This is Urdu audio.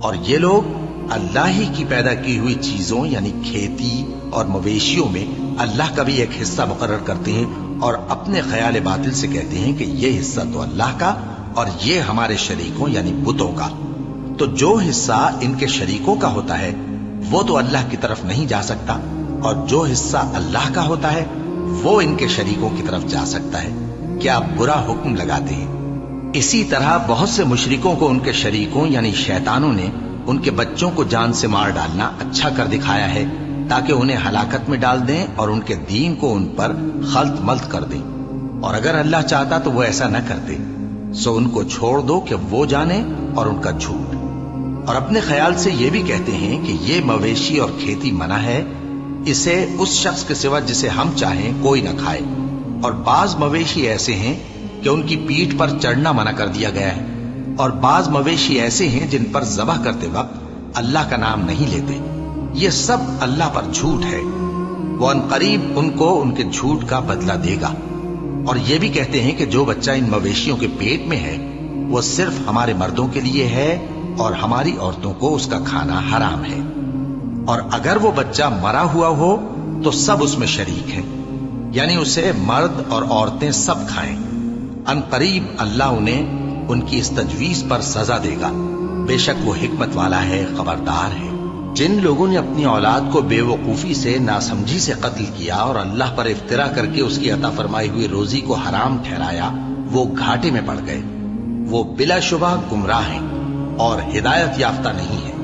اور یہ لوگ اللہ ہی کی پیدا کی ہوئی چیزوں یعنی کھیتی اور مویشیوں میں اللہ کا بھی ایک حصہ مقرر کرتے ہیں اور اپنے خیال باطل سے کہتے ہیں کہ یہ حصہ تو اللہ کا اور یہ ہمارے شریکوں یعنی بتوں کا۔ تو جو حصہ ان کے شریکوں کا ہوتا ہے وہ تو اللہ کی طرف نہیں جا سکتا، اور جو حصہ اللہ کا ہوتا ہے وہ ان کے شریکوں کی طرف جا سکتا ہے۔ کیا برا حکم لگاتے ہیں۔ اسی طرح بہت سے مشرکوں کو ان کے شریکوں یعنی شیطانوں نے ان کے بچوں کو جان سے مار ڈالنا اچھا کر دکھایا ہے تاکہ انہیں ہلاکت میں ڈال دیں اور ان کے دین کو ان پر خلط ملط کر دیں، اور اگر اللہ چاہتا تو وہ ایسا نہ کرتے۔ سو ان کو چھوڑ دو کہ وہ جانے اور ان کا جھوٹ۔ اور اپنے خیال سے یہ بھی کہتے ہیں کہ یہ مویشی اور کھیتی منع ہے، اسے اس شخص کے سوا جسے ہم چاہیں کوئی نہ کھائے، اور بعض مویشی ایسے ہیں کہ ان کی پیٹھ پر چڑھنا منع کر دیا گیا ہے، اور بعض مویشی ایسے ہیں جن پر ذبح کرتے وقت اللہ کا نام نہیں لیتے۔ یہ سب اللہ پر جھوٹ ہے، وہ عنقریب ان کو ان کے جھوٹ کا بدلہ دے گا۔ اور یہ بھی کہتے ہیں کہ جو بچہ ان مویشیوں کے پیٹ میں ہے وہ صرف ہمارے مردوں کے لیے ہے اور ہماری عورتوں کو اس کا کھانا حرام ہے، اور اگر وہ بچہ مرا ہوا ہو تو سب اس میں شریک ہیں، یعنی اسے مرد اور عورتیں سب کھائیں۔ عنقریب اللہ انہیں ان کی اس تجویز پر سزا دے گا، بے شک وہ حکمت والا ہے، خبردار ہے۔ جن لوگوں نے اپنی اولاد کو بے وقوفی سے ناسمجھی سے قتل کیا اور اللہ پر افترا کر کے اس کی عطا فرمائی ہوئی روزی کو حرام ٹھہرایا، وہ گھاٹے میں پڑ گئے، وہ بلا شبہ گمراہ ہیں اور ہدایت یافتہ نہیں ہیں۔